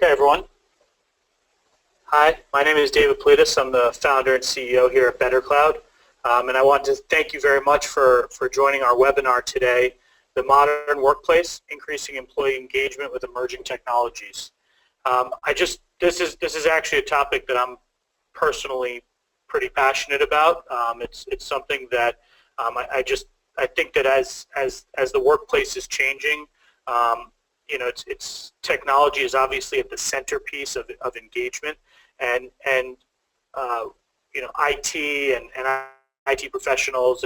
Okay, everyone. Hi, my name is David Politis. I'm the founder and CEO here at BetterCloud. And I want to thank you very much for joining our webinar today, The Modern Workplace, Increasing Employee Engagement with Emerging Technologies. This is actually a topic that I'm personally pretty passionate about. It's something that I think that as the workplace is changing, it's technology is obviously at the centerpiece of engagement, and IT and IT professionals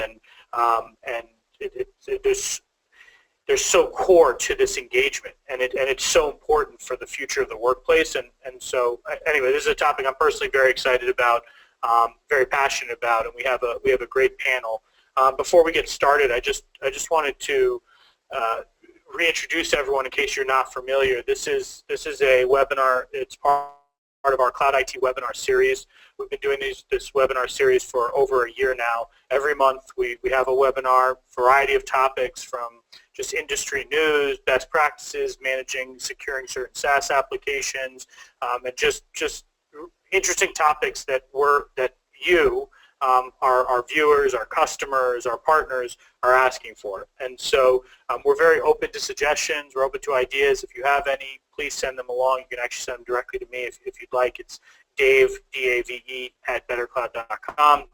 they're so core to this engagement, and it's so important for the future of the workplace. And so anyway, this is a topic I'm personally very excited about, very passionate about, and we have a great panel. Before we get started, I just wanted to reintroduce everyone in case you're not familiar. This is a webinar. It's part of our Cloud IT webinar series. We've been doing this webinar series for over a year now. Every month we have a webinar, variety of topics from just industry news, best practices, managing, securing certain SaaS applications, and just interesting topics that you, our viewers, our customers, our partners are asking for. And so we're very open to suggestions. We're open to ideas. If you have any, please send them along. You can actually send them directly to me if you'd like. It's Dave, D-A-V-E, @bettercloud.com.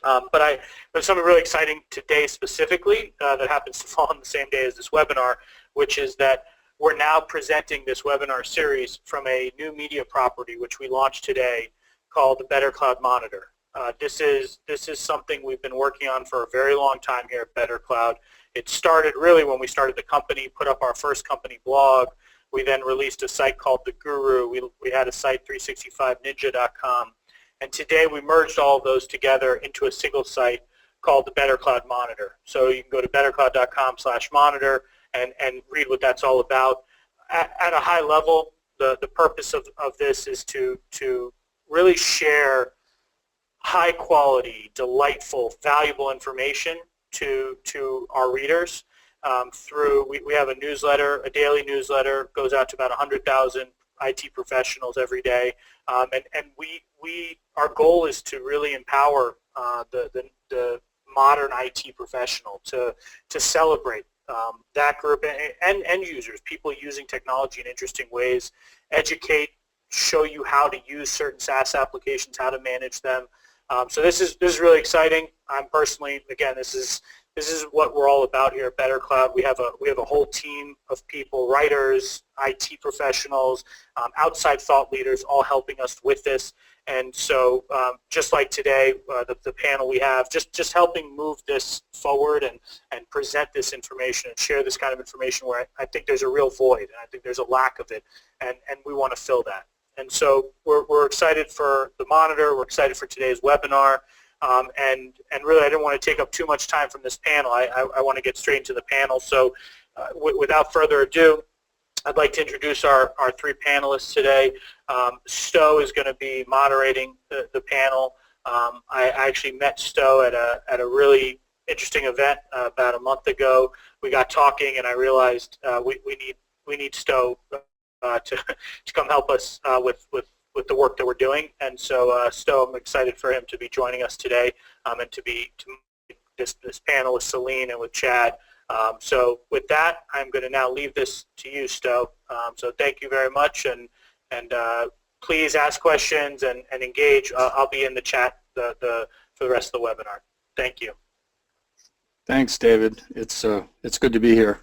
But there's something really exciting today specifically that happens to fall on the same day as this webinar, which is that we're now presenting this webinar series from a new media property which we launched today called the BetterCloud Monitor. This is something we've been working on for a very long time here at BetterCloud. It started really when we started the company, put up our first company blog. We then released a site called The Guru. We had a site, 365ninja.com. And today we merged all of those together into a single site called the BetterCloud Monitor. So you can go to bettercloud.com/monitor and read what that's all about. At a high level, the purpose of this is to really share high quality, delightful, valuable information to our readers we have a newsletter, a daily newsletter, goes out to about 100,000 IT professionals every day, and our goal is to really empower the modern IT professional to celebrate that group and end users, people using technology in interesting ways, educate, show you how to use certain SaaS applications, how to manage them. So this is really exciting. I'm personally, again, this is what we're all about here at BetterCloud. We have a whole team of people, writers, IT professionals, outside thought leaders, all helping us with this. And so just like today, the panel we have, just helping move this forward and present this information and share this kind of information where I think there's a real void, and I think there's a lack of it, and we want to fill that. And so we're excited for the monitor. We're excited for today's webinar. And really, I didn't want to take up too much time from this panel. I want to get straight into the panel. So without further ado, I'd like to introduce our three panelists today. Stowe is going to be moderating the panel. I actually met Stowe at a really interesting event about a month ago. We got talking, and I realized we need Stowe to come help us with the work that we're doing. And so Stowe, I'm excited for him to be joining us today, and to this panel with Celine and with Chad. So with that, I'm going to now leave this to you, Stowe. So thank you very much, and please ask questions and engage. I'll be in the chat for the rest of the webinar. Thank you. Thanks, David. It's good to be here.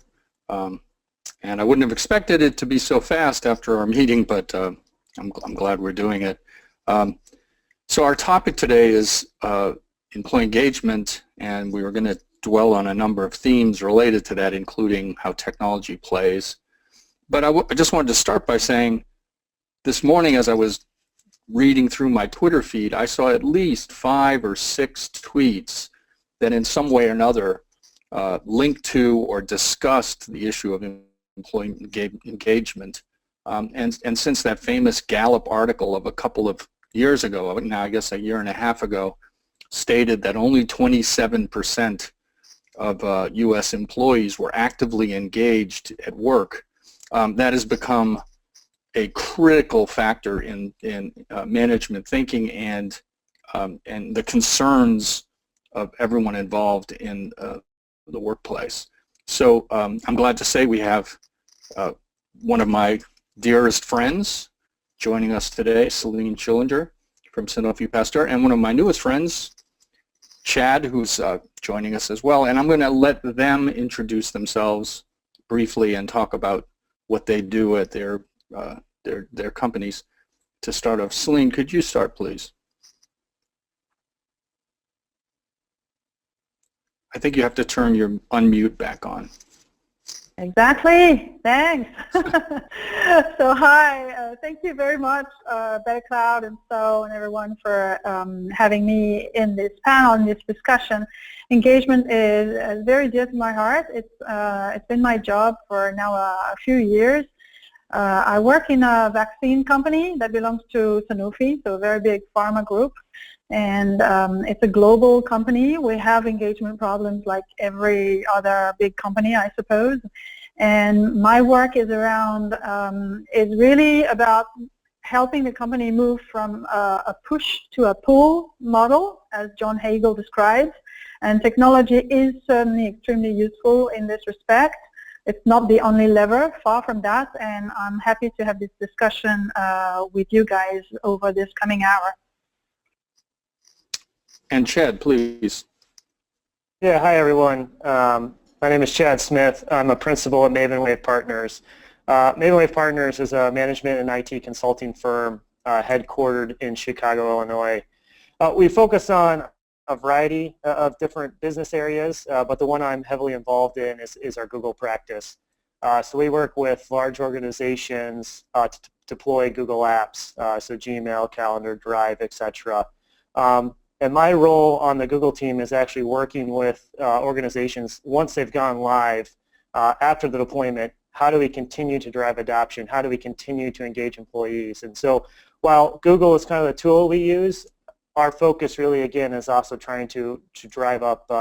And I wouldn't have expected it to be so fast after our meeting, but I'm glad we're doing it. So our topic today is employee engagement, and we were going to dwell on a number of themes related to that, including how technology plays. But I just wanted to start by saying this morning as I was reading through my Twitter feed, I saw at least 5 or 6 tweets that in some way or another linked to or discussed the issue of employee engagement. And since that famous Gallup article of a couple of years ago, now I guess a year and a half ago, stated that only 27% of U.S. employees were actively engaged at work, that has become a critical factor in management thinking and the concerns of everyone involved in the workplace. So I'm glad to say we have one of my dearest friends joining us today, Celine Schillinger from Sanofi Pasteur, and one of my newest friends, Chad, who's joining us as well. And I'm going to let them introduce themselves briefly and talk about what they do at their companies. To start off, Celine, could you start, please? I think you have to turn your unmute back on. Exactly. Thanks. So hi, thank you very much, Better Cloud and Stowe and everyone for having me in this panel, in this discussion. Engagement is very dear to my heart. It's been my job for now a few years. I work in a vaccine company that belongs to Sanofi, so a very big pharma group. And it's a global company. We have engagement problems like every other big company, I suppose. And my work is around, is really about helping the company move from a push to a pull model, as John Hagel describes. And technology is certainly extremely useful in this respect. It's not the only lever, far from that. And I'm happy to have this discussion with you guys over this coming hour. And Chad, please. Yeah, hi everyone. My name is Chad Smith. I'm a principal at Maven Wave Partners. Maven Wave Partners is a management and IT consulting firm headquartered in Chicago, Illinois. We focus on a variety of different business areas, but the one I'm heavily involved in is our Google practice. So we work with large organizations to deploy Google apps, so Gmail, Calendar, Drive, etc. And my role on the Google team is actually working with organizations once they've gone live. After the deployment, how do we continue to drive adoption? How do we continue to engage employees? And so while Google is kind of the tool we use, our focus really, again, is also trying to drive up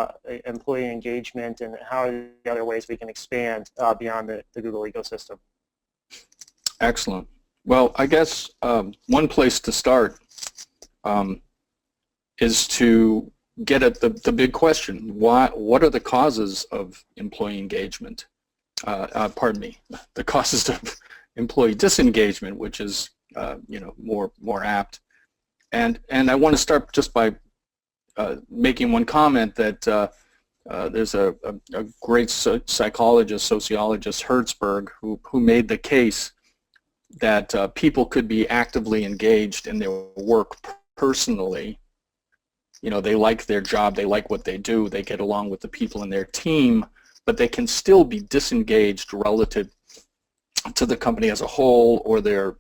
employee engagement and how are the other ways we can expand beyond the Google ecosystem. Excellent. Well, I guess one place to start is to get at the big question. What are the causes of employee engagement? Pardon me, the causes of employee disengagement, which is more apt. And I want to start just by making one comment that there's a great psychologist, sociologist, Hertzberg, who made the case that people could be actively engaged in their work personally. You know, they like their job, they like what they do, they get along with the people in their team, but they can still be disengaged relative to the company as a whole or their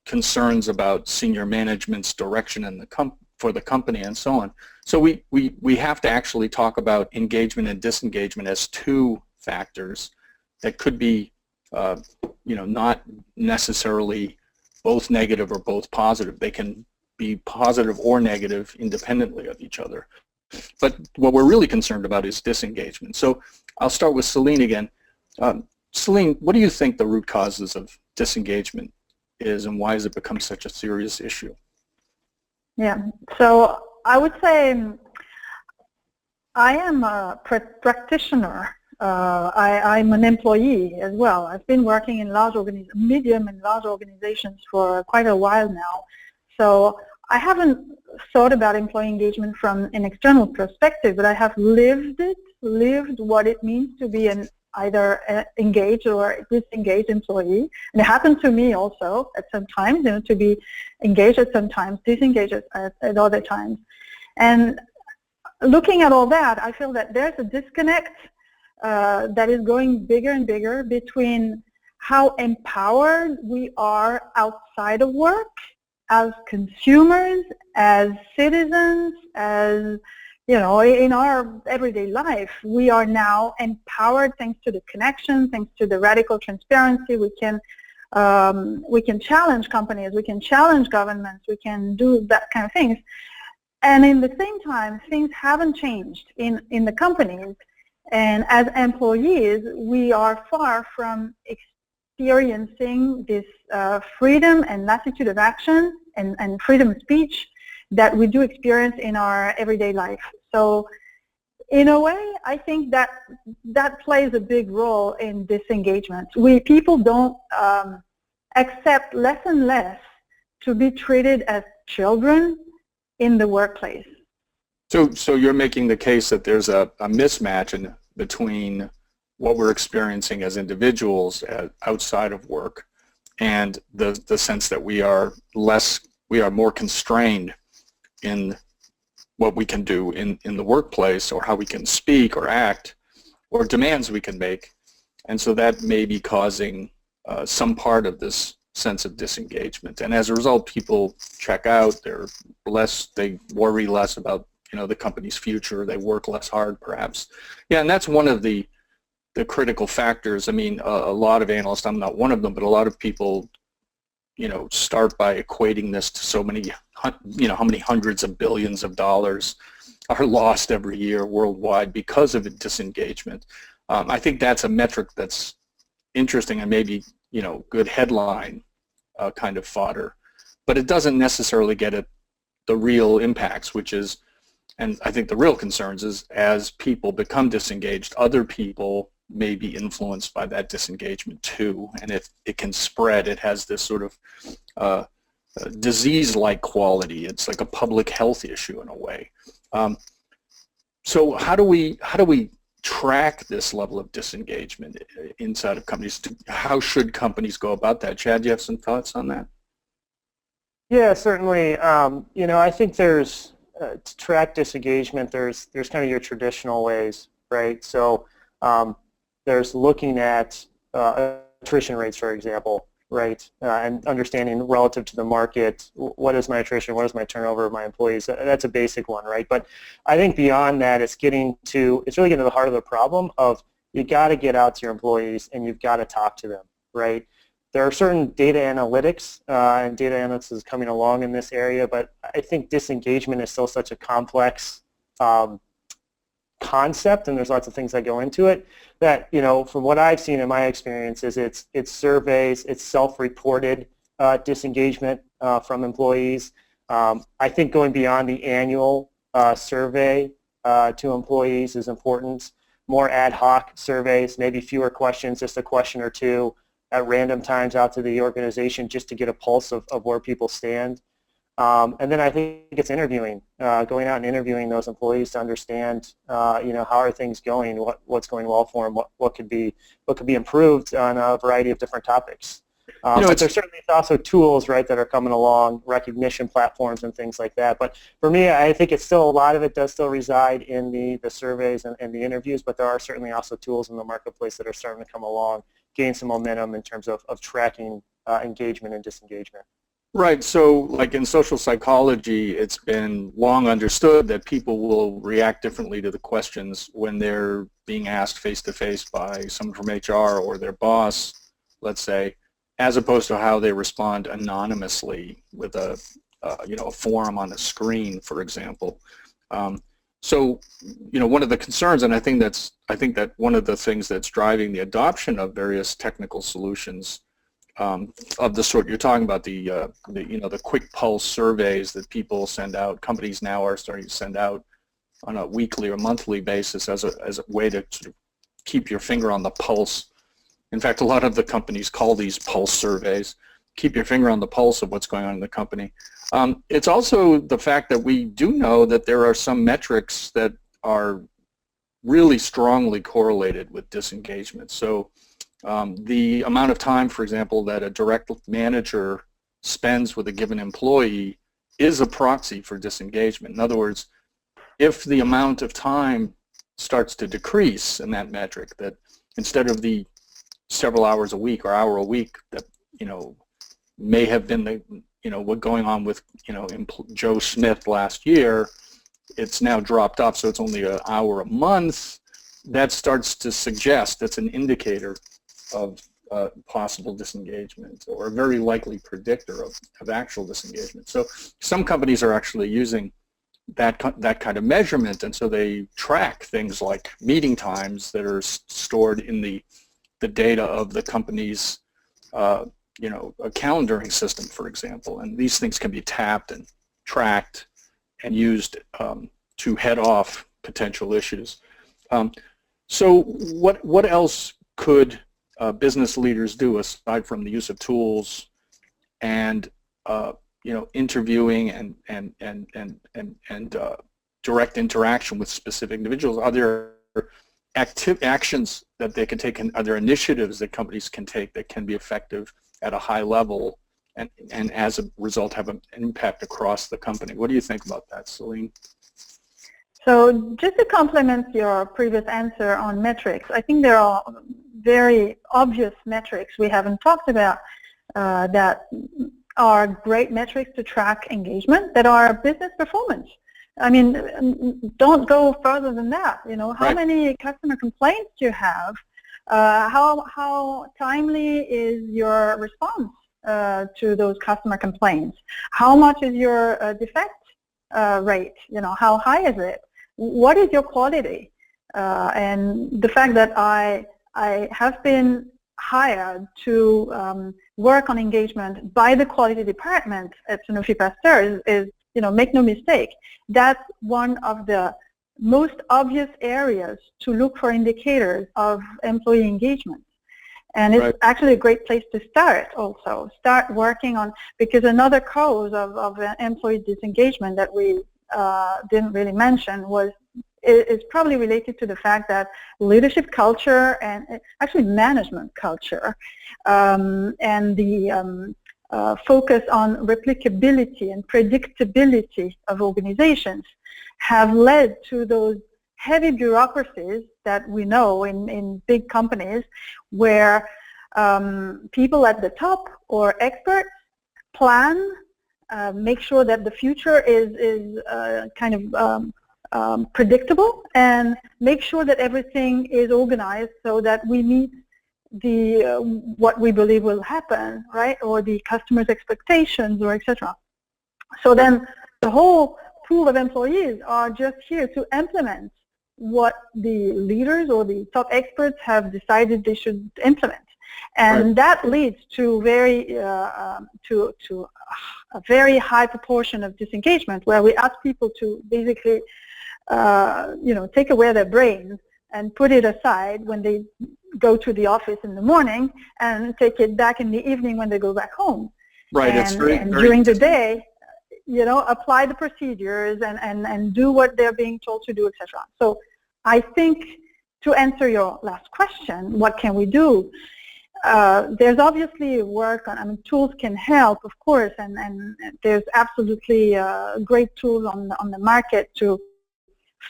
concerns about senior management's direction in for the company and so on. So we have to actually talk about engagement and disengagement as two factors that could be not necessarily both negative or both positive. They can be positive or negative independently of each other. But what we're really concerned about is disengagement. So I'll start with Celine again. Celine, what do you think the root causes of disengagement is, and why has it become such a serious issue? Yeah, so I would say I am a practitioner. I'm an employee as well. I've been working in medium and large organizations for quite a while now. So I haven't thought about employee engagement from an external perspective, but I have lived what it means to be either engaged or disengaged employee. And it happened to me also at some times, to be engaged at some times, disengaged at other times. And looking at all that, I feel that there's a disconnect that is growing bigger and bigger between how empowered we are outside of work, as consumers, as citizens, as in our everyday life. We are now empowered thanks to the connection, thanks to the radical transparency. We can challenge companies, we can challenge governments, we can do that kind of things. And in the same time, things haven't changed in the companies. And as employees, we are far from experiencing this freedom and latitude of action and freedom of speech that we do experience in our everyday life. So in a way, I think that plays a big role in disengagement. People don't accept less and less to be treated as children in the workplace. So you're making the case that there's a mismatch between what we're experiencing as individuals outside of work and the sense that we are more constrained in what we can do in the workplace, or how we can speak or act, or demands we can make. And so that may be causing some part of this sense of disengagement. And as a result, people check out, they worry less about the company's future, they work less hard perhaps. Yeah, and that's one of the critical factors. I mean, a lot of analysts, I'm not one of them, but a lot of people start by equating this to so many, how many hundreds of billions of dollars are lost every year worldwide because of disengagement. I think that's a metric that's interesting and maybe, good headline kind of fodder, but it doesn't necessarily get at the real impacts, which is, and I think the real concerns is, as people become disengaged, other people may be influenced by that disengagement too, and if it can spread, it has this sort of disease-like quality. It's like a public health issue in a way. So how do we track this level of disengagement inside of companies? How should companies go about that? Chad, do you have some thoughts on that? Yeah, certainly. I think there's to track disengagement. There's kind of your traditional ways, right? So there's looking at attrition rates, for example, right? And understanding relative to the market, what is my attrition, what is my turnover of my employees? That's a basic one, right? But I think beyond that, it's really getting to the heart of the problem of, you got to get out to your employees and you've got to talk to them, right? There are certain data analytics, and data analytics is coming along in this area, but I think disengagement is still such a complex concept, and there's lots of things that go into it, that, from what I've seen in my experience, is it's surveys, it's self-reported disengagement from employees. I think going beyond the annual survey to employees is important. More ad hoc surveys, maybe fewer questions, just a question or two at random times out to the organization, just to get a pulse of where people stand. And then I think it's interviewing, going out and interviewing those employees to understand, how are things going, what's going well for them, what could be improved on a variety of different topics. But there's certainly also tools, right, that are coming along, recognition platforms and things like that. But for me, I think it's still, a lot of it does still reside in the surveys and the interviews, but there are certainly also tools in the marketplace that are starting to come along, gain some momentum in terms of tracking engagement and disengagement. Right. So like in social psychology, it's been long understood that people will react differently to the questions when they're being asked face-to-face by someone from HR or their boss, let's say, as opposed to how they respond anonymously with a form on a screen, for example. So, one of the concerns, and I think that one of the things that's driving the adoption of various technical solutions of the sort you're talking about, the quick pulse surveys that people send out, companies now are starting to send out on a weekly or monthly basis as a way to sort of keep your finger on the pulse. In fact, a lot of the companies call these pulse surveys. Keep your finger on the pulse of what's going on in the company. It's also the fact that we do know that there are some metrics that are really strongly correlated with disengagement. So the amount of time, for example, that a direct manager spends with a given employee is a proxy for disengagement. In other words, if the amount of time starts to decrease in that metric, that instead of the several hours a week or hour a week that may have been what going on with Joe Smith last year, it's now dropped off, so it's only an hour a month. That starts to suggest, that's an indicator of possible disengagement, or a very likely predictor of actual disengagement. So some companies are actually using that kind of measurement, and so they track things like meeting times that are stored in the data of the company's a calendaring system, for example, and these things can be tapped and tracked and used to head off potential issues. So what else could business leaders do aside from the use of tools and interviewing and direct interaction with specific individuals? Are there active actions that they can take, and are there initiatives that companies can take that can be effective at a high level and as a result have an impact across the company? What do you think about that, Celine? So just to complement your previous answer on metrics, I think there are very obvious metrics we haven't talked about that are great metrics to track engagement, that are business performance. I mean, don't go further than that. How many customer complaints do you have? How timely is your response to those customer complaints? How much is your defect rate? How high is it? What is your quality? And the fact that I have been hired to work on engagement by the quality department at Sanofi Pasteur is make no mistake, that's one of the most obvious areas to look for indicators of employee engagement. And it's actually a great place to start also. Start working on, because another cause of employee disengagement that we didn't really mention is probably related to the fact that leadership culture and actually management culture and the focus on replicability and predictability of organizations have led to those heavy bureaucracies that we know in big companies where people at the top or experts plan, make sure that the future is kind of predictable, and make sure that everything is organized so that we meet what we believe will happen, right, or the customer's expectations, or etc. So then the whole pool of employees are just here to implement what the leaders or the top experts have decided they should implement, and that leads to a very high proportion of disengagement, where we ask people to basically take away their brains and put it aside when they go to the office in the morning, and take it back in the evening when they go back home. Right. And during the day, apply the procedures and do what they're being told to do, etc. So I think, to answer your last question, what can we do? There's obviously work on, tools can help, of course, and there's absolutely great tools on the market to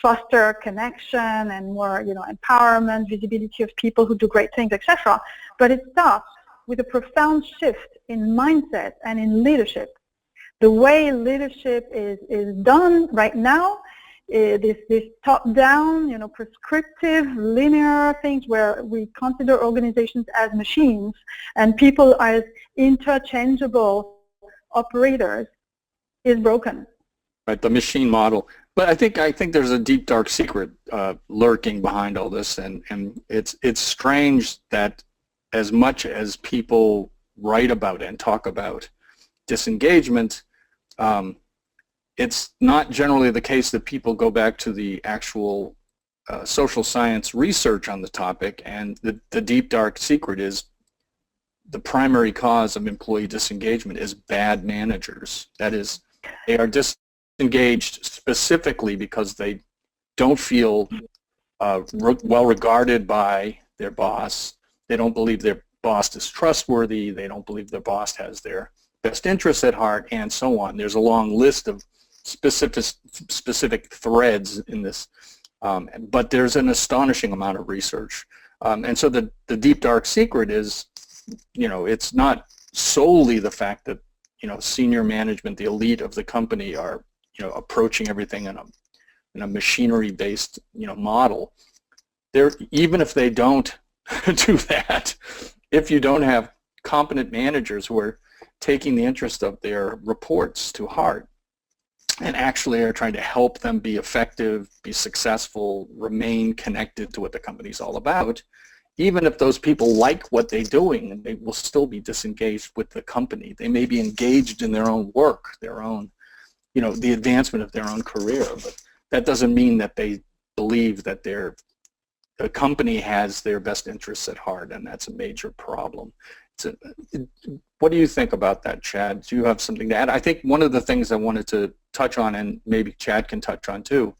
foster connection and more, empowerment, visibility of people who do great things, etc. But it starts with a profound shift in mindset and in leadership. The way leadership is done right now, this top-down, prescriptive, linear things where we consider organizations as machines and people as interchangeable operators, is broken. Right, the machine model. But I think there's a deep, dark secret lurking behind all this, and it's strange that as much as people write about and talk about disengagement, it's not generally the case that people go back to the actual social science research on the topic, and the deep, dark secret is the primary cause of employee disengagement is bad managers. That is, they are disengaged specifically because they don't feel well regarded by their boss. They don't believe their boss is trustworthy. They don't believe their boss has their best interests at heart, and so on. There's a long list of specific threads in this, but there's an astonishing amount of research. And so the deep, dark secret is, it's not solely the fact that, senior management, the elite of the company are, approaching everything in a machinery-based, model. Even if they don't do that, if you don't have competent managers who are taking the interest of their reports to heart and actually are trying to help them be effective, be successful, remain connected to what the company's all about, even if those people like what they're doing, they will still be disengaged with the company. They may be engaged in their own work, their own, the advancement of their own career, but that doesn't mean that they believe that the company has their best interests at heart, and that's a major problem. What do you think about that, Chad? Do you have something to add? I think one of the things I wanted to touch on, and maybe Chad can touch on too,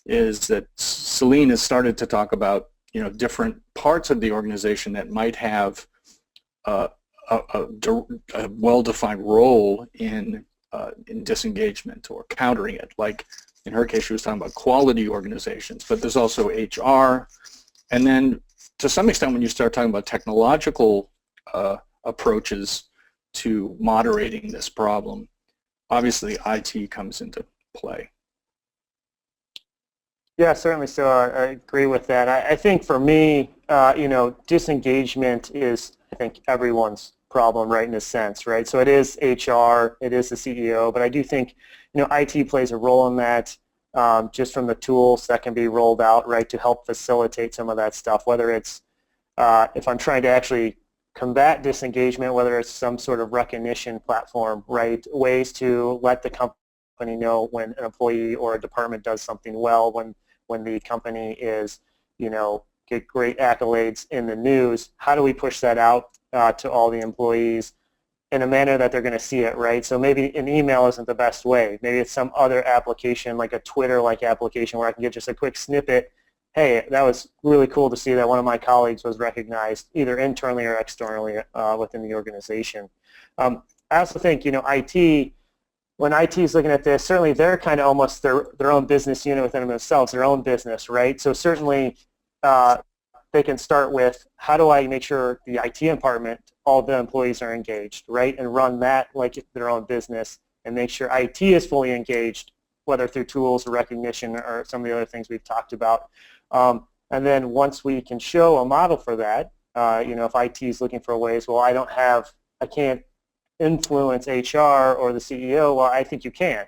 is that Celine has started to talk about different parts of the organization that might have a well-defined role in disengagement or countering it. Like in her case, she was talking about quality organizations, but there's also HR, and then to some extent, when you start talking about technological approaches to moderating this problem, obviously IT comes into play. Yeah, certainly. So I agree with that. I think for me, disengagement is, I think, everyone's problem, right, in a sense, right? So it is HR, it is the CEO, but I do think, IT plays a role in that, just from the tools that can be rolled out, right, to help facilitate some of that stuff, whether it's, if I'm trying to actually combat disengagement, whether it's some sort of recognition platform, right, ways to let the company know when an employee or a department does something well, when the company is, get great accolades in the news, how do we push that out to all the employees in a manner that they're going to see it, right? So maybe an email isn't the best way. Maybe it's some other application, like a Twitter-like application, where I can get just a quick snippet. Hey, that was really cool to see that one of my colleagues was recognized either internally or externally within the organization. I also think, IT, when IT is looking at this, certainly they're kind of almost their own business unit within themselves, their own business, right? So certainly they can start with, how do I make sure the IT department, all the employees are engaged, right? And run that like their own business and make sure IT is fully engaged, whether through tools or recognition or some of the other things we've talked about. And then once we can show a model for that, if IT is looking for ways, well, I can't influence HR or the CEO, well, I think you can.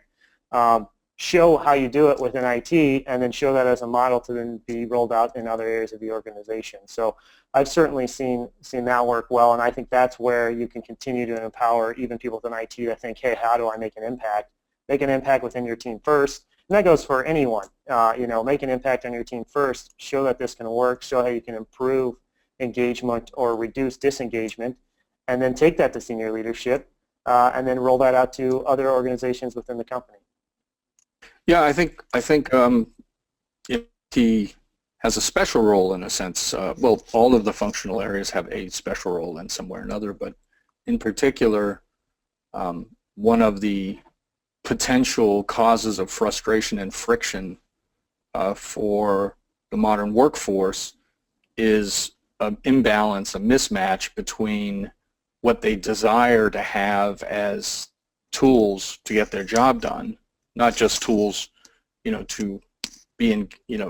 Show how you do it within IT, and then show that as a model to then be rolled out in other areas of the organization. So I've certainly seen that work well, and I think that's where you can continue to empower even people within IT that think, hey, how do I make an impact? Make an impact within your team first, and that goes for anyone. Make an impact on your team first, show that this can work, show how you can improve engagement or reduce disengagement, and then take that to senior leadership, and then roll that out to other organizations within the company. Yeah, I think IT has a special role in a sense. Well, all of the functional areas have a special role in some way or another, but in particular, one of the potential causes of frustration and friction for the modern workforce is an imbalance, a mismatch between what they desire to have as tools to get their job done, not just tools, to be in,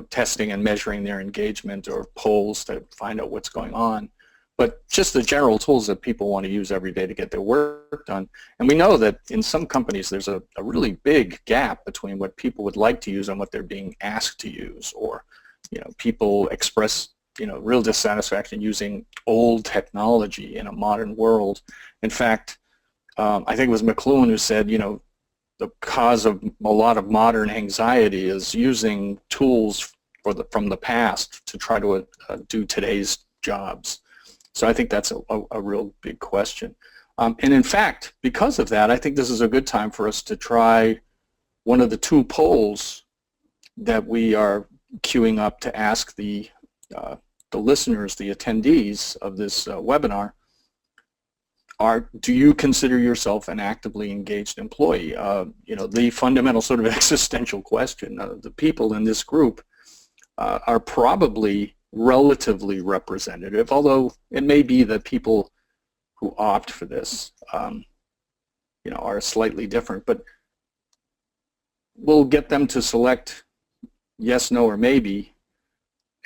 testing and measuring their engagement or polls to find out what's going on, but just the general tools that people want to use every day to get their work done. And we know that in some companies there's a really big gap between what people would like to use and what they're being asked to use, or, people express, real dissatisfaction using old technology in a modern world. In fact, I think it was McLuhan who said, the cause of a lot of modern anxiety is using tools from the past to try to do today's jobs. So I think that's a real big question. And in fact, because of that, I think this is a good time for us to try one of the two polls that we are queuing up to ask the listeners, the attendees of this webinar. Do you consider yourself an actively engaged employee? The fundamental sort of existential question. The people in this group are probably relatively representative, although it may be that people who opt for this, are slightly different. But we'll get them to select yes, no, or maybe.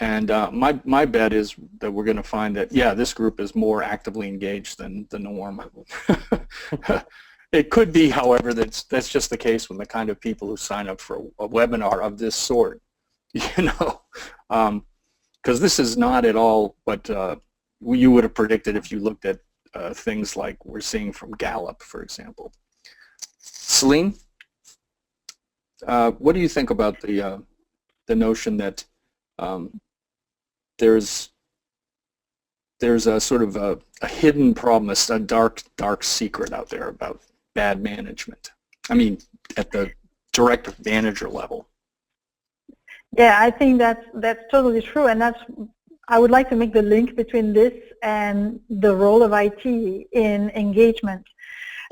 And my bet is that we're going to find that, yeah, this group is more actively engaged than the norm. It could be, however, that's just the case with the kind of people who sign up for a webinar of this sort. because this is not at all what you would have predicted if you looked at things like we're seeing from Gallup, for example. Celine, what do you think about the notion that there's a sort of a hidden problem, a dark secret out there about bad management? I mean, at the direct manager level. Yeah, I think that's totally true, and I would like to make the link between this and the role of IT in engagement.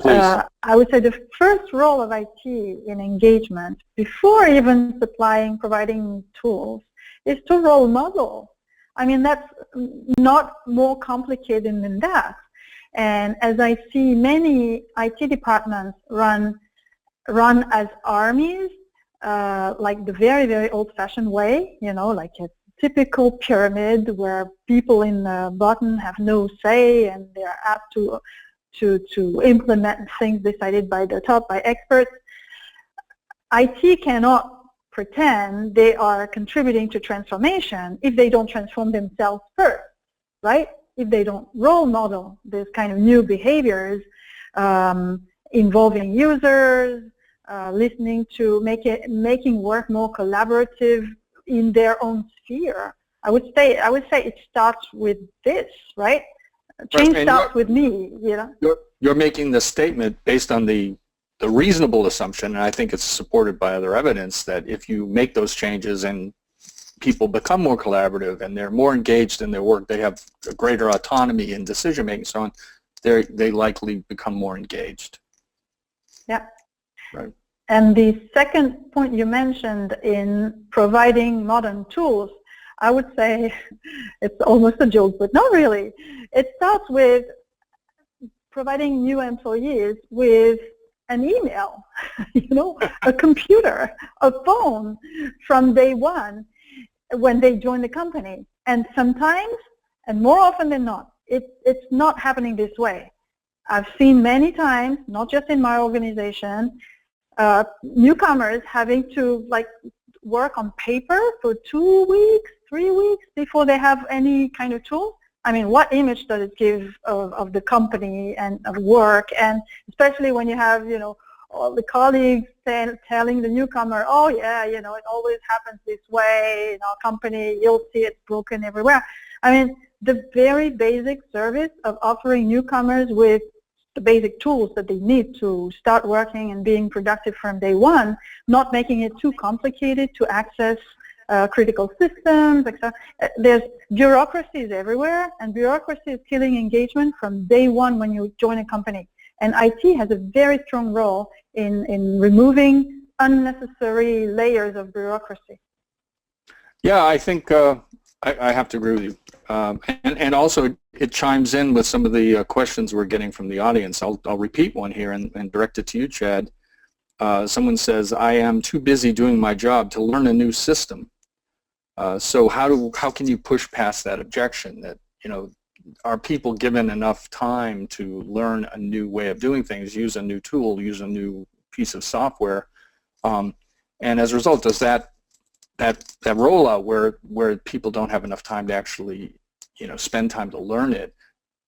Please. I would say the first role of IT in engagement, before even providing tools, is to role model. I mean, that's not more complicated than that. And as I see many IT departments run as armies, like the very, very old-fashioned way, like a typical pyramid where people in the bottom have no say and they're asked to implement things decided by the top, by experts. IT cannot pretend they are contributing to transformation if they don't transform themselves first, right? If they don't role model this kind of new behaviors involving users, listening to making work more collaborative in their own sphere. I would say it starts with this, right? Change starts with me, You're making the statement based on the reasonable assumption, and I think it's supported by other evidence, that if you make those changes and people become more collaborative and they're more engaged in their work, they have a greater autonomy in decision making, so on, they likely become more engaged. Yeah. Right. And the second point you mentioned in providing modern tools, I would say it's almost a joke, but not really. It starts with providing new employees with an email, a computer, a phone from day one when they join the company. And sometimes, and more often than not, it's not happening this way. I've seen many times, not just in my organization, newcomers having to work on paper for 2 weeks, 3 weeks before they have any kind of tool. I mean, what image does it give of the company and of work? And especially when you have, all the colleagues telling the newcomer, oh yeah, it always happens this way in our company, you'll see it's broken everywhere. I mean, the very basic service of offering newcomers with the basic tools that they need to start working and being productive from day one, not making it too complicated to access critical systems, etc. There's bureaucracies everywhere, and bureaucracy is killing engagement from day one when you join a company. And IT has a very strong role in removing unnecessary layers of bureaucracy. Yeah, I think I have to agree with you. And also it chimes in with some of the questions we're getting from the audience. I'll repeat one here and direct it to you, Chad. Someone says, I am too busy doing my job to learn a new system. So how can you push past that objection that, are people given enough time to learn a new way of doing things, use a new tool, use a new piece of software? And as a result, does that rollout where people don't have enough time to actually, spend time to learn it,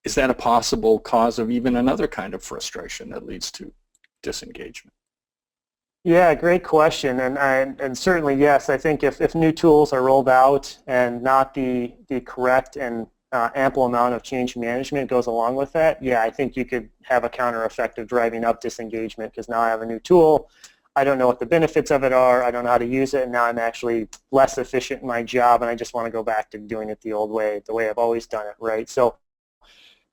is that a possible cause of even another kind of frustration that leads to disengagement? Yeah, great question, and certainly yes. I think if new tools are rolled out and not the correct and ample amount of change management goes along with that, yeah, I think you could have a counter effect of driving up disengagement, because now I have a new tool, I don't know what the benefits of it are, I don't know how to use it, and now I'm actually less efficient in my job, and I just want to go back to doing it the old way, the way I've always done it, right? So,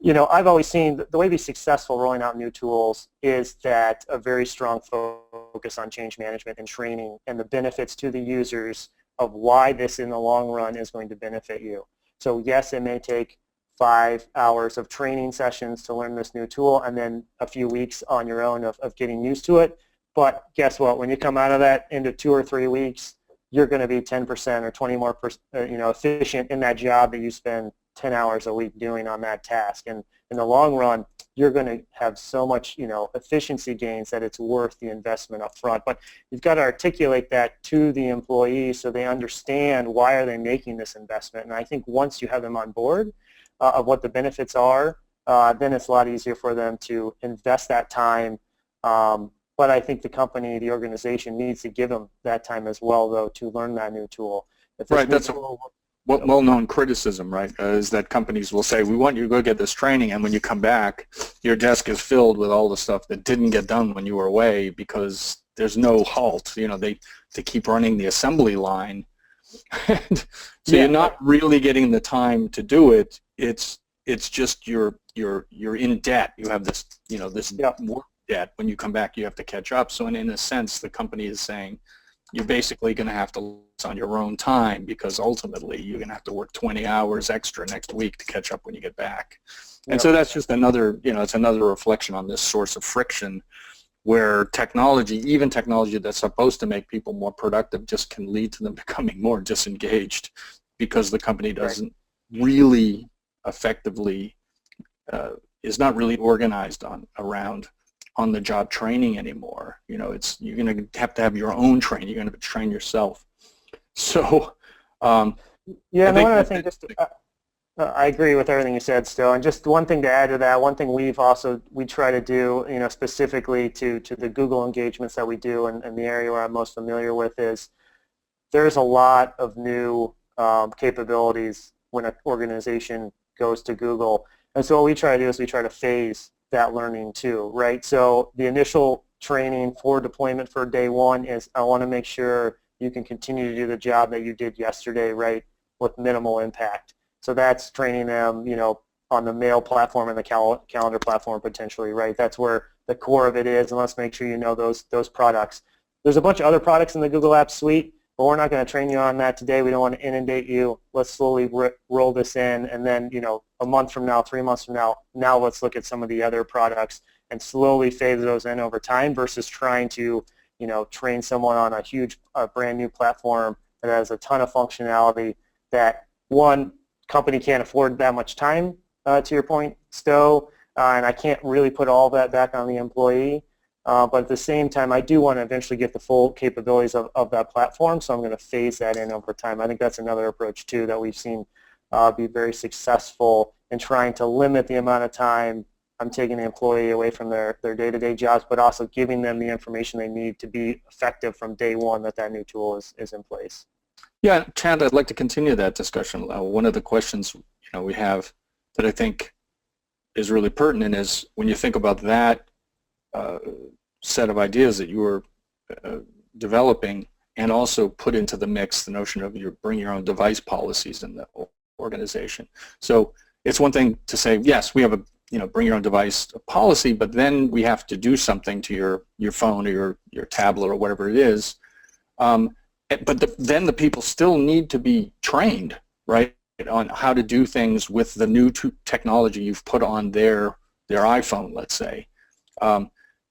I've always seen the way to be successful rolling out new tools is that a very strong focus on change management and training and the benefits to the users of why this in the long run is going to benefit you. So yes, it may take 5 hours of training sessions to learn this new tool and then a few weeks on your own of getting used to it. But guess what? When you come out of that into 2 or 3 weeks, you're going to be 10% or 20 more efficient in that job that you spend 10 hours a week doing on that task. And in the long run, you're going to have so much, efficiency gains that it's worth the investment up front. But you've got to articulate that to the employee so they understand why are they making this investment. And I think once you have them on board of what the benefits are, then it's a lot easier for them to invest that time. But I think the company, the organization needs to give them that time as well, though, to learn that new tool. Right, that's a well-known criticism, right, is that companies will say, we want you to go get this training, and when you come back, your desk is filled with all the stuff that didn't get done when you were away because there's no halt. They keep running the assembly line. So you're not really getting the time to do it. It's just you're in debt. You have this, this work debt. When you come back, you have to catch up. So in a sense, the company is saying, you're basically going to have to on your own time because ultimately you're going to have to work 20 hours extra next week to catch up when you get back. And so that's just another, it's another reflection on this source of friction where technology, even technology that's supposed to make people more productive, just can lead to them becoming more disengaged because the company doesn't really effectively, is not really organized around on-the-job training anymore. You're going to have your own training. You're going to train yourself. So, one other thing, I agree with everything you said, Stowe. And just one thing to add to that, one thing we try to do, specifically to the Google engagements that we do, and the area where I'm most familiar with is there's a lot of new capabilities when an organization goes to Google. And so what we try to do is we try to phase that learning too, right? So the initial training for deployment for day one is I want to make sure you can continue to do the job that you did yesterday, right, with minimal impact. So that's training them, on the mail platform and the calendar platform potentially, right? That's where the core of it is, and let's make sure you know those products. There's a bunch of other products in the Google Apps suite, but we're not going to train you on that today. We don't want to inundate you. Let's slowly roll this in, and then, a month from now, 3 months from now let's look at some of the other products and slowly phase those in over time versus trying to, train someone on a brand new platform that has a ton of functionality that one company can't afford that much time, to your point, Stowe, and I can't really put all that back on the employee. But at the same time, I do want to eventually get the full capabilities of that platform, so I'm going to phase that in over time. I think that's another approach, too, that we've seen be very successful in trying to limit the amount of time I'm taking the employee away from their day-to-day jobs, but also giving them the information they need to be effective from day one that new tool is in place. Yeah, Chad, I'd like to continue that discussion. One of the questions we have that I think is really pertinent is when you think about that set of ideas that you were developing and also put into the mix the notion of bring your own device policies in the organization. So it's one thing to say, yes, we have a bring your own device policy, but then we have to do something to your phone or your tablet or whatever it is. But then the people still need to be trained, right, on how to do things with the new technology you've put on their iPhone, let's say.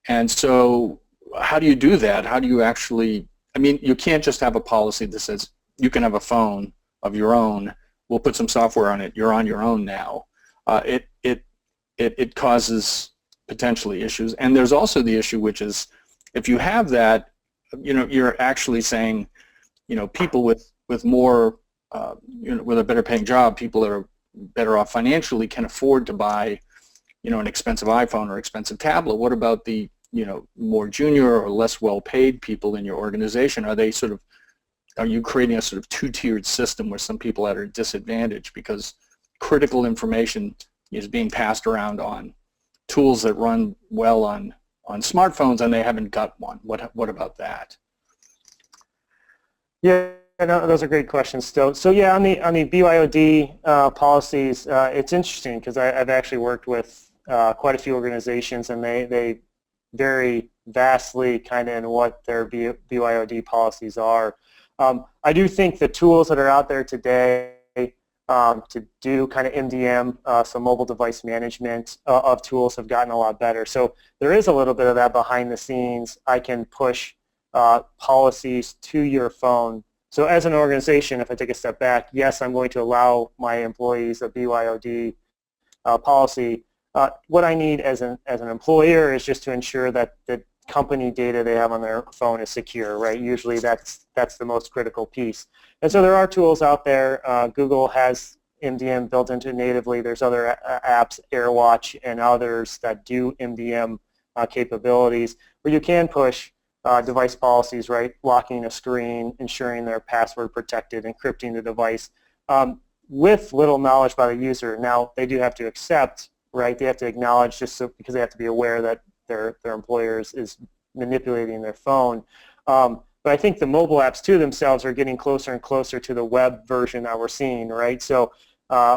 And so how do you do that? How do you actually, you can't just have a policy that says you can have a phone of your own, we'll put some software on it, you're on your own now. It causes potentially issues. And there's also the issue, which is if you have that, you're actually saying, people with more, with a better paying job, people that are better off financially can afford to buy, an expensive iPhone or expensive tablet. What about the, more junior or less well-paid people in your organization? Are you creating a sort of two-tiered system where some people are at a disadvantage because critical information is being passed around on tools that run well on smartphones and they haven't got one? What about that? Yeah, no, those are great questions, Stowe. So yeah, on the BYOD policies, it's interesting because I've actually worked with quite a few organizations, and they vary vastly kind of in what their BYOD policies are. I do think the tools that are out there today to do kind of MDM, so mobile device management of tools have gotten a lot better. So there is a little bit of that behind the scenes. I can push policies to your phone So as an organization, if I take a step back, yes, I'm going to allow my employees a BYOD policy. What I need as an employer is just to ensure that the company data they have on their phone is secure, right? Usually that's the most critical piece. And so there are tools out there. Google has MDM built into it natively. There's other apps, AirWatch and others that do MDM capabilities where you can push device policies, right? Locking a screen, ensuring they're password protected, encrypting the device with little knowledge by the user. Now, they do have to accept, right? They have to acknowledge just so, because they have to be aware that their employer is manipulating their phone. But I think the mobile apps too themselves are getting closer and closer to the web version that we're seeing, right? So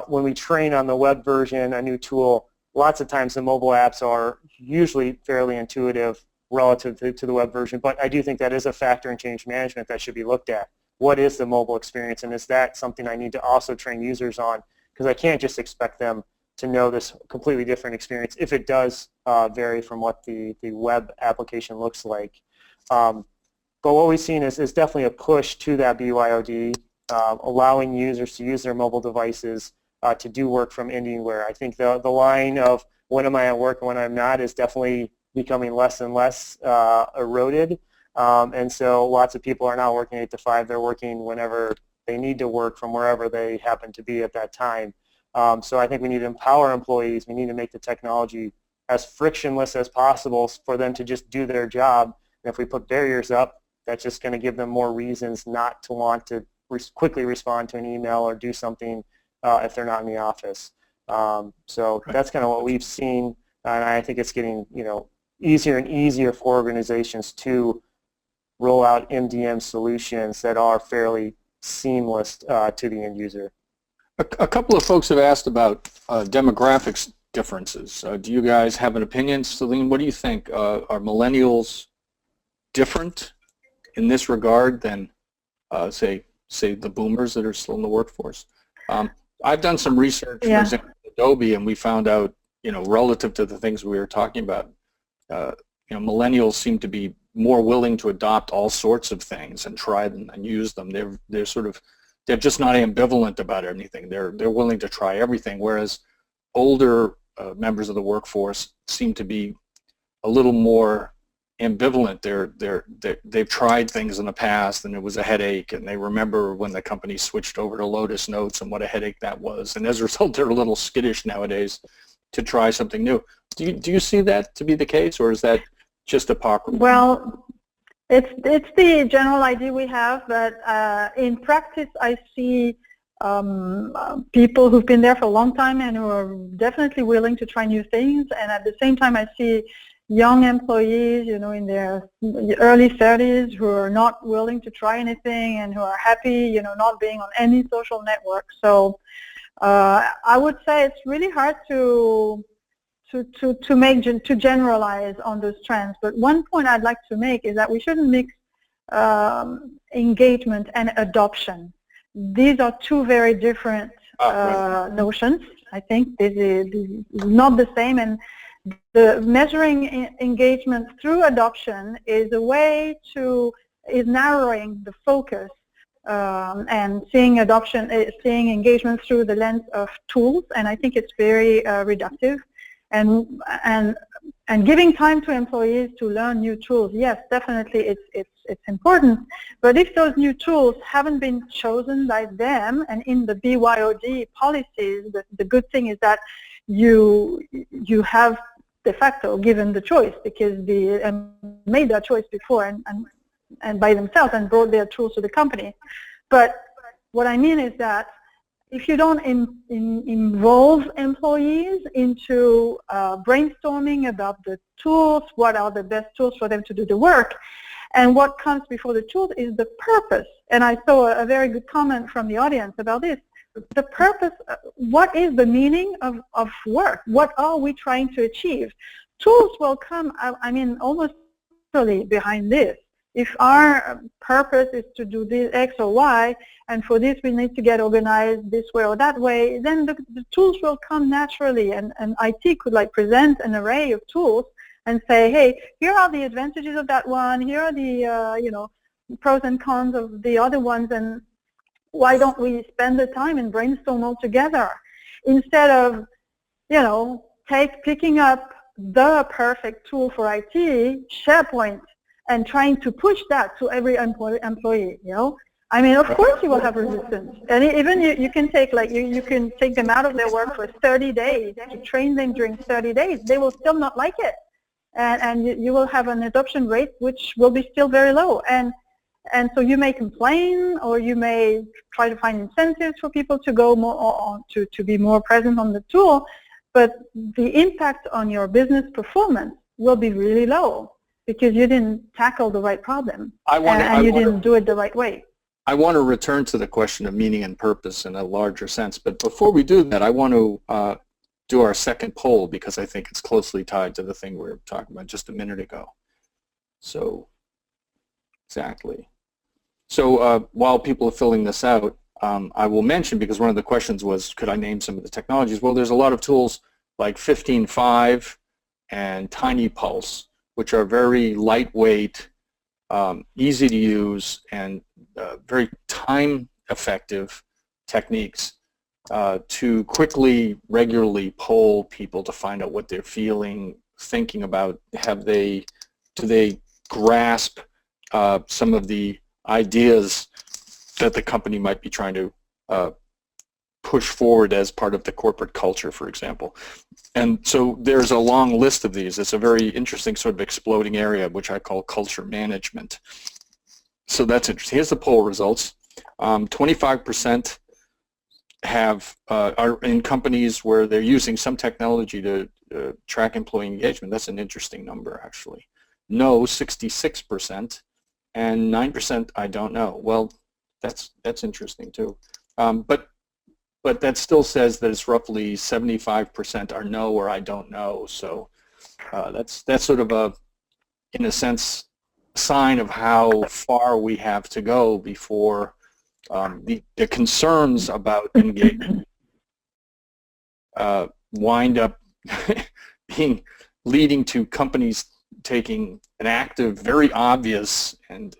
when we train on the web version, a new tool, lots of times the mobile apps are usually fairly intuitive relative to the web version, but I do think that is a factor in change management that should be looked at. What is the mobile experience, and is that something I need to also train users on? Because I can't just expect them to know this completely different experience if it does vary from what the web application looks like. But what we've seen is definitely a push to that BYOD, allowing users to use their mobile devices to do work from anywhere. I think the line of when am I at work and when I'm not is definitely becoming less and less eroded. And so lots of people are not working 8 to 5. They're working whenever they need to work from wherever they happen to be at that time. So I think we need to empower employees. We need to make the technology as frictionless as possible for them to just do their job. And if we put barriers up, that's just going to give them more reasons not to want to quickly respond to an email or do something if they're not in the office. So that's kind of what we've seen, and I think it's getting easier and easier for organizations to roll out MDM solutions that are fairly seamless to the end user. A couple of folks have asked about demographics differences. Do you guys have an opinion? Celine, what do you think? Are millennials different in this regard than, say the boomers that are still in the workforce? I've done some research, for example, at Adobe, and we found out, relative to the things we were talking about, millennials seem to be more willing to adopt all sorts of things and try them and use them. They're just not ambivalent about anything. They're willing to try everything, whereas older members of the workforce seem to be a little more ambivalent. They've tried things in the past and it was a headache, and they remember when the company switched over to Lotus Notes and what a headache that was, and as a result they're a little skittish nowadays to try something new. Do you see that to be the case, or is that just apocryphal? Well, it's the general idea we have, but in practice I see people who've been there for a long time and who are definitely willing to try new things, and at the same time I see young employees, in their early 30s who are not willing to try anything and who are happy, not being on any social network. So I would say it's really hard to generalize on those trends. But one point I'd like to make is that we shouldn't mix engagement and adoption. These are two very different notions. I think this is not the same, and the measuring engagement through adoption is a way is narrowing the focus and seeing engagement through the lens of tools, and I think it's very reductive. And giving time to employees to learn new tools, yes, definitely it's important. But if those new tools haven't been chosen by them, and in the BYOD policies, the good thing is that you have de facto given the choice, because they made that choice before and by themselves and brought their tools to the company. But what I mean is that if you don't involve employees into brainstorming about the tools, what are the best tools for them to do the work, and what comes before the tools is the purpose. And I saw a very good comment from the audience about this. The purpose, what is the meaning of work? What are we trying to achieve? Tools will come, almost really behind this. If our purpose is to do this X or Y, and for this we need to get organized this way or that way, then the tools will come naturally, and IT could present an array of tools and say, hey, here are the advantages of that one, here are the pros and cons of the other ones, and why don't we spend the time and brainstorm all together instead of, picking up the perfect tool for IT, SharePoint, and trying to push that to every employee, I mean, of course you will have resistance. And even you can take, you can take them out of their work for 30 days to train them during 30 days. They will still not like it. And you will have an adoption rate which will be still very low. And so you may complain, or you may try to find incentives for people to go more, to be more present on the tool, but the impact on your business performance will be really low because you didn't tackle the right problem, and you didn't do it the right way. I want to return to the question of meaning and purpose in a larger sense, but before we do that, I want to do our second poll because I think it's closely tied to the thing we were talking about just a minute ago. So, exactly. So while people are filling this out, I will mention, because one of the questions was, could I name some of the technologies? Well, there's a lot of tools like 15.5 and Tiny Pulse, which are very lightweight, easy to use, and very time-effective techniques to quickly, regularly poll people to find out what they're feeling, thinking about. Do they grasp some of the ideas that the company might be trying to push forward as part of the corporate culture, for example. And so there's a long list of these. It's a very interesting sort of exploding area, which I call culture management. So that's interesting. Here's the poll results. 25% are in companies where they're using some technology to track employee engagement. That's an interesting number, actually. No, 66%, and 9% I don't know. Well, that's interesting too. But that still says that it's roughly 75% are no or I don't know. So that's sort of in a sense, sign of how far we have to go before the concerns about engagement wind up leading to companies taking an active, very obvious, and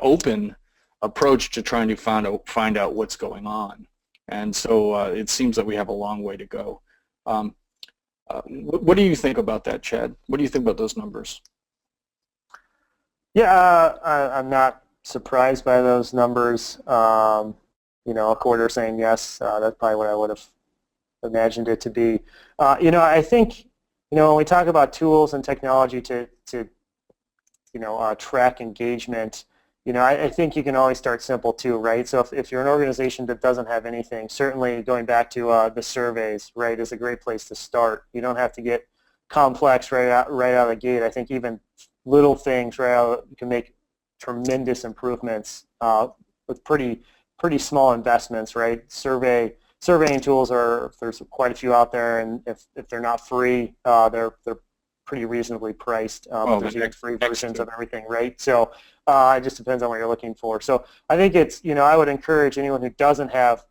open approach to trying to find out what's going on. And so it seems that we have a long way to go. What do you think about that, Chad? What do you think about those numbers? Yeah, I'm not surprised by those numbers. A quarter saying yes, that's probably what I would have imagined it to be. I think, when we talk about tools and technology to track engagement, I think you can always start simple too, right? So if you're an organization that doesn't have anything, certainly going back to the surveys, right, is a great place to start. You don't have to get complex right out of the gate. I think even little things right out you can make tremendous improvements with pretty small investments, right? Surveying tools there's quite a few out there, and if they're not free, they're pretty reasonably priced. There's even free versions of everything, right? So it just depends on what you're looking for. So I think it's, I would encourage anyone who doesn't have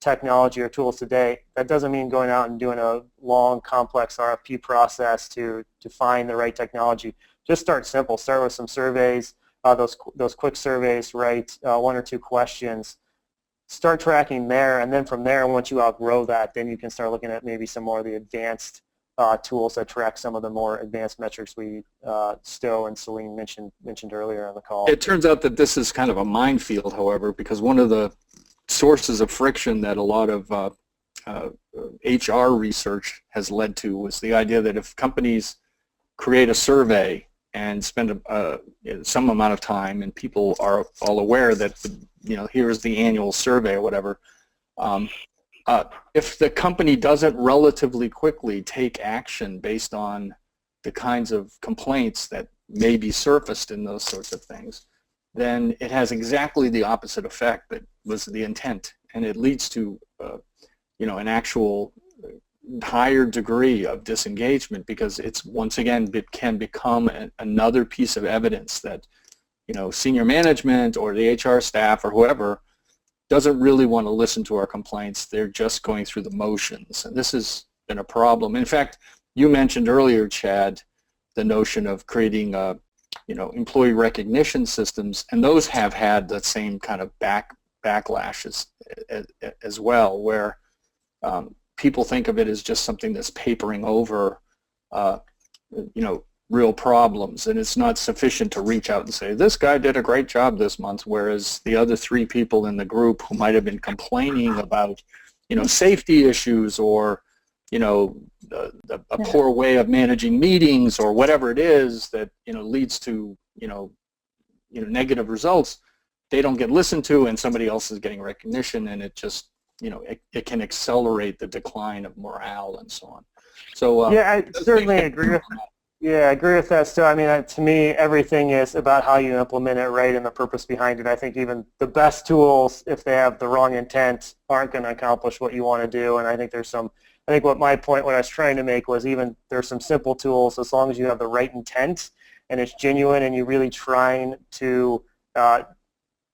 technology or tools today, that doesn't mean going out and doing a long, complex RFP process to find the right technology. Just start simple. Start with some surveys, those quick surveys, right? 1 or 2 questions. Start tracking there, and then from there, once you outgrow that, then you can start looking at maybe some more of the advanced tools that track some of the more advanced metrics Stowe and Celine mentioned earlier on the call. It turns out that this is kind of a minefield, however, because one of the sources of friction that a lot of HR research has led to was the idea that if companies create a survey and spend some amount of time, and people are all aware that here's the annual survey or whatever. If the company doesn't relatively quickly take action based on the kinds of complaints that may be surfaced in those sorts of things, then it has exactly the opposite effect that was the intent, and it leads to an actual higher degree of disengagement, because it's, once again, it can become another piece of evidence that senior management or the HR staff or whoever doesn't really want to listen to our complaints. They're just going through the motions, and this has been a problem. In fact, you mentioned earlier, Chad, the notion of creating employee recognition systems, and those have had the same kind of backlashes as well, where people think of it as just something that's papering over, real problems, and it's not sufficient to reach out and say, this guy did a great job this month, whereas the other 3 people in the group who might have been complaining about, safety issues or, a poor way of managing meetings or whatever it is that, leads to, negative results, they don't get listened to, and somebody else is getting recognition, and it just, it can accelerate the decline of morale and so on. So yeah, I certainly agree with that. Yeah, I agree with that, Stowe. I mean, to me, everything is about how you implement it, right, and the purpose behind it. I think even the best tools, if they have the wrong intent, aren't going to accomplish what you want to do. And I think what my point, what I was trying to make was, even there's some simple tools, as long as you have the right intent and it's genuine and you're really trying to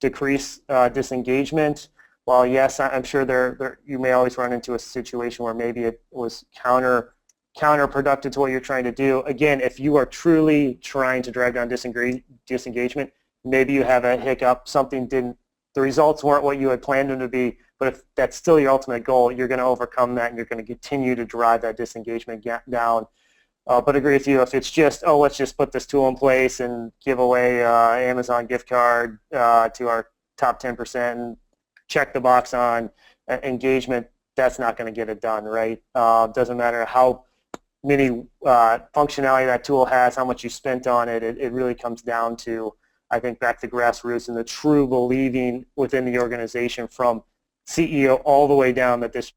decrease disengagement. While yes, I'm sure you may always run into a situation where maybe it was counterproductive to what you're trying to do. Again, if you are truly trying to drive down disengagement, maybe you have a hiccup, the results weren't what you had planned them to be, but if that's still your ultimate goal, you're going to overcome that and you're going to continue to drive that disengagement down. But I agree with you, if it's just, let's just put this tool in place and give away Amazon gift card to our top 10% and check the box on engagement, that's not going to get it done, right? Doesn't matter how many functionality that tool has, how much you spent on it, it really comes down to, I think, back to grassroots and the true believing within the organization from CEO all the way down that this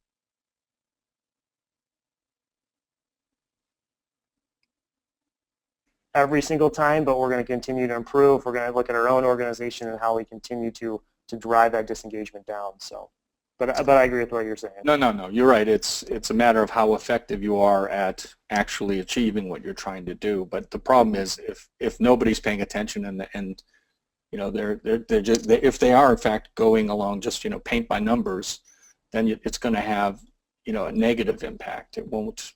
every single time, but we're going to continue to improve. We're going to look at our own organization and how we continue to drive that disengagement down. So, but I agree with what you're saying. No, you're right. It's a matter of how effective you are at actually achieving what you're trying to do. But the problem is, if nobody's paying attention and if they are in fact going along just paint by numbers, then it's going to have a negative impact. It won't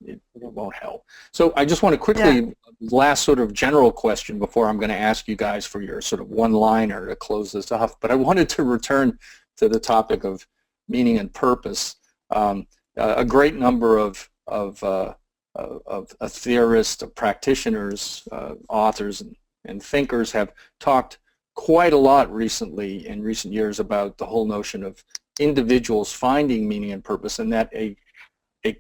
help. So I just want to quickly, last sort of general question before I'm going to ask you guys for your sort of one-liner to close this off. But I wanted to return to the topic of meaning and purpose. A great number of theorists, of practitioners, authors, and thinkers have talked quite a lot recently, in recent years, about the whole notion of individuals finding meaning and purpose, and that a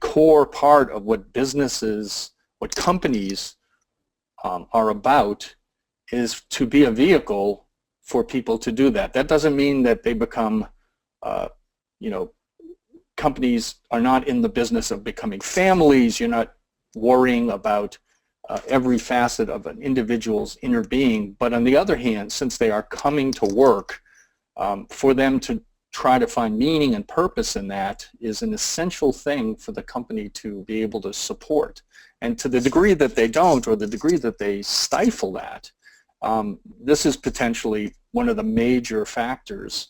core part of what businesses, what companies are about is to be a vehicle for people to do that. That doesn't mean that they become, companies are not in the business of becoming families. You're not worrying about every facet of an individual's inner being. But on the other hand, since they are coming to work, for them to try to find meaning and purpose in that is an essential thing for the company to be able to support. And to the degree that they don't, or the degree that they stifle that, this is potentially one of the major factors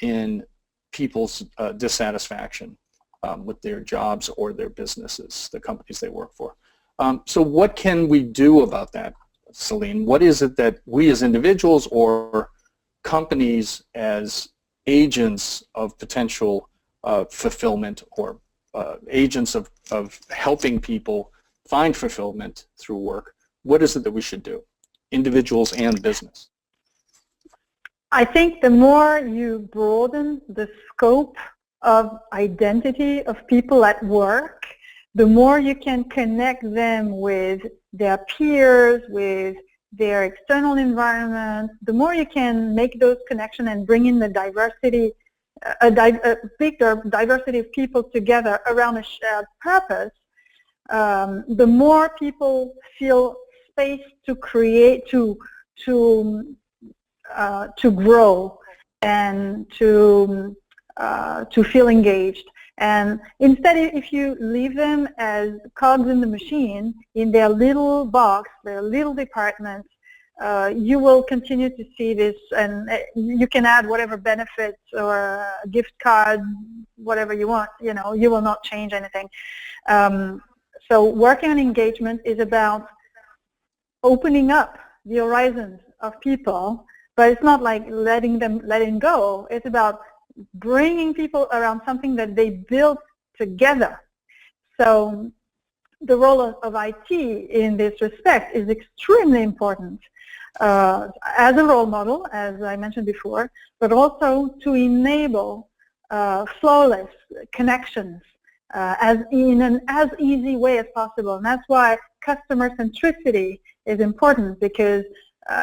in people's dissatisfaction with their jobs or their businesses, the companies they work for. So what can we do about that, Celine? What is it that we as individuals or companies as agents of potential fulfillment, or agents of helping people find fulfillment through work, what is it that we should do, individuals and business? I think the more you broaden the scope of identity of people at work, the more you can connect them with their peers, with their external environment, the more you can make those connections and bring in the diversity, a bigger diversity of people together around a shared purpose, the more people feel space to create, to grow and to feel engaged. And instead, if you leave them as cogs in the machine, in their little box, their little department, you will continue to see this, and you can add whatever benefits or gift card, whatever you want, you will not change anything. So working on engagement is about opening up the horizons of people, but it's not like letting go. It's about bringing people around something that they built together. So the role of IT in this respect is extremely important as a role model, as I mentioned before, but also to enable flawless connections in an as easy way as possible. And that's why customer centricity is important, because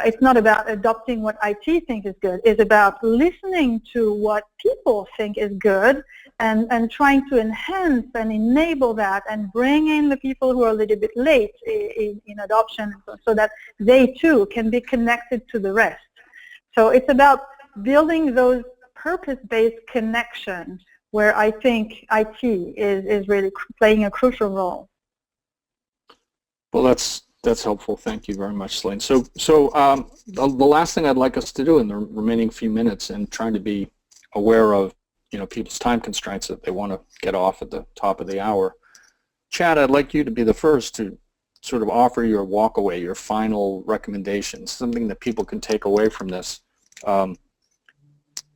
it's not about adopting what IT thinks is good. It's about listening to what people think is good and trying to enhance and enable that and bring in the people who are a little bit late in adoption so that they too can be connected to the rest. So it's about building those purpose-based connections where I think IT is really playing a crucial role. Well, that's helpful. Thank you very much, Celine. So the last thing I'd like us to do in the remaining few minutes, and trying to be aware of people's time constraints that they want to get off at the top of the hour. Chad, I'd like you to be the first to sort of offer your walkaway, your final recommendations, something that people can take away from this.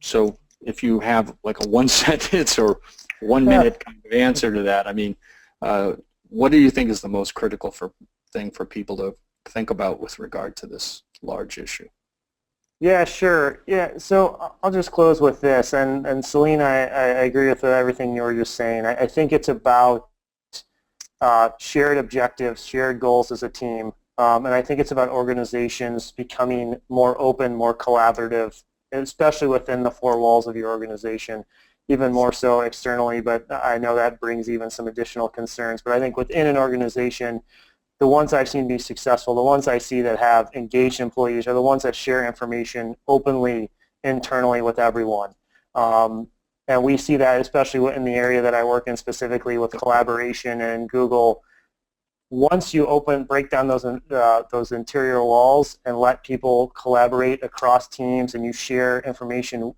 So if you have like a 1 sentence or 1 minute kind of answer to that, I mean, what do you think is the most critical thing for people to think about with regard to this large issue? Yeah, sure. Yeah, so I'll just close with this. And Celine, I agree with everything you were just saying. I think it's about shared objectives, shared goals as a team. And I think it's about organizations becoming more open, more collaborative, especially within the four walls of your organization, even more so externally. But I know that brings even some additional concerns. But I think within an organization, the ones I've seen be successful, the ones I see that have engaged employees, are the ones that share information openly internally with everyone. And we see that especially in the area that I work in, specifically with collaboration and Google. Once you break down those interior walls and let people collaborate across teams, and you share information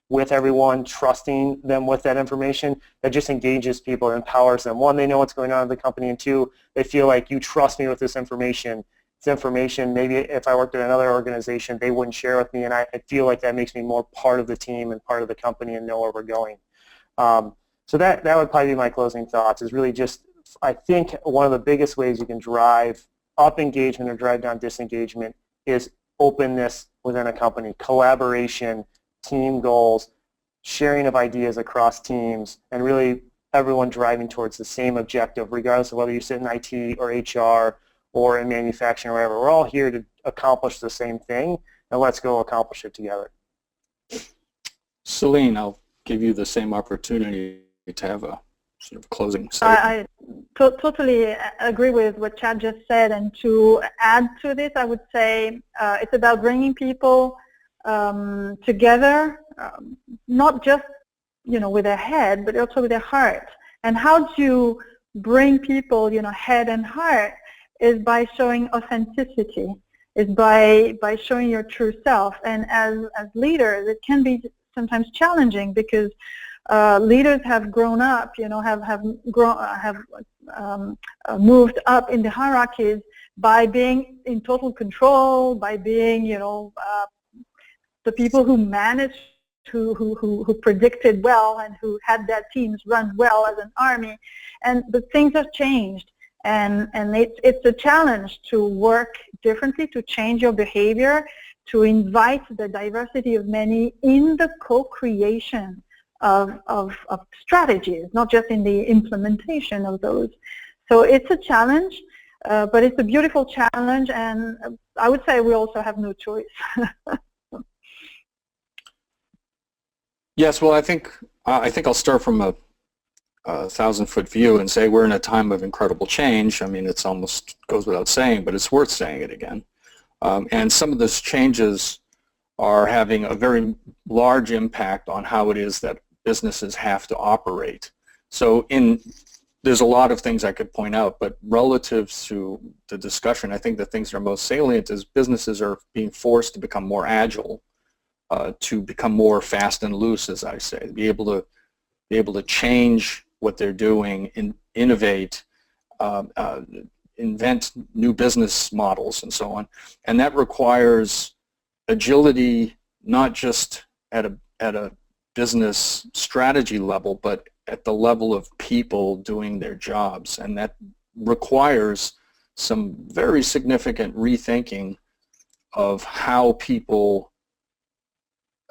with everyone, trusting them with that information, that just engages people, empowers them. One, they know what's going on in the company, and two, they feel like you trust me with this information. It's information maybe if I worked at another organization, they wouldn't share with me, and I feel like that makes me more part of the team and part of the company and know where we're going. So that would probably be my closing thoughts, is really just, I think one of the biggest ways you can drive up engagement or drive down disengagement is openness within a company, collaboration, team goals, sharing of ideas across teams, and really everyone driving towards the same objective, regardless of whether you sit in IT or HR or in manufacturing or wherever. We're all here to accomplish the same thing, and let's go accomplish it together. Celine, I'll give you the same opportunity to have a sort of closing statement. I totally agree with what Chad just said, and to add to this, I would say it's about bringing people together, not just with their head, but also with their heart. And how do you bring people, head and heart, is by showing authenticity, is by showing your true self. And as leaders, it can be sometimes challenging, because leaders have grown up, have moved up in the hierarchies by being in total control, by being, the people who managed, who predicted well, and who had their teams run well as an army. But things have changed, and it's a challenge to work differently, to change your behavior, to invite the diversity of many in the co-creation of strategies, not just in the implementation of those. So it's a challenge, but it's a beautiful challenge, and I would say we also have no choice. Yes, well, I think I'll start from a 1,000-foot view and say we're in a time of incredible change. I mean, it's almost goes without saying, but it's worth saying it again. And some of those changes are having a very large impact on how it is that businesses have to operate. So there's a lot of things I could point out, but relative to the discussion, I think the things that are most salient is businesses are being forced to become more agile, to become more fast and loose, as I say, be able to change what they're doing and innovate, invent new business models and so on. And that requires agility, not just at a business strategy level, but at the level of people doing their jobs. And that requires some very significant rethinking of how people,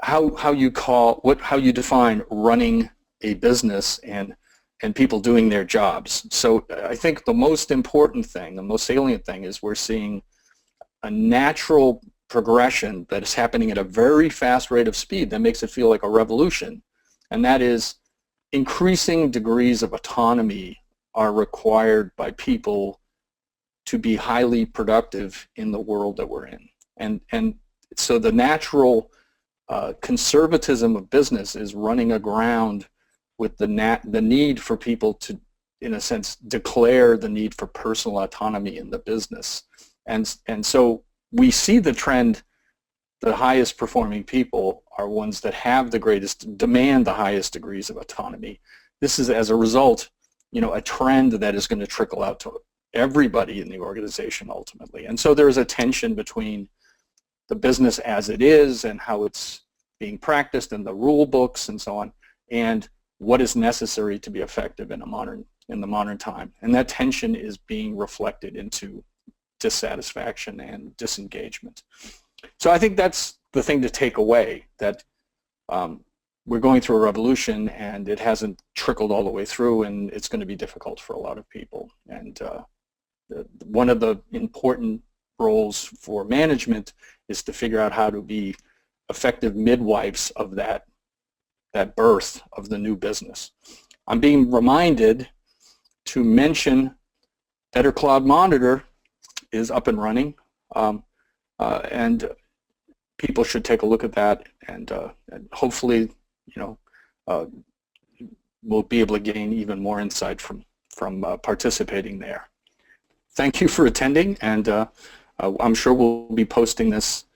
how you define running a business and people doing their jobs. So I think the most important thing, the most salient thing, is we're seeing a natural progression that is happening at a very fast rate of speed that makes it feel like a revolution, and that is increasing degrees of autonomy are required by people to be highly productive in the world that we're in. And so the natural conservatism of business is running aground with the need for people to, in a sense, declare the need for personal autonomy in the business. And so we see the trend, the highest performing people are ones that have the greatest, demand the highest degrees of autonomy. This is, as a result, a trend that is going to trickle out to everybody in the organization ultimately. And so there's a tension between the business as it is and how it's being practiced and the rule books and so on, and what is necessary to be effective in the modern time. And that tension is being reflected into dissatisfaction and disengagement. So I think that's the thing to take away, that we're going through a revolution and it hasn't trickled all the way through, and it's going to be difficult for a lot of people. And one of the important roles for management is to figure out how to be effective midwives of that birth of the new business. I'm being reminded to mention Better Cloud Monitor is up and running, and people should take a look at that, and hopefully, we'll be able to gain even more insight from participating there. Thank you for attending, and I'm sure we'll be posting this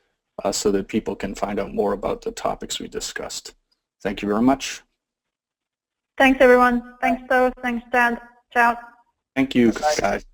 so that people can find out more about the topics we discussed. Thank you very much. Thanks, everyone. Thanks, Stowe. Thanks, Chad. Ciao. Thank you, guys.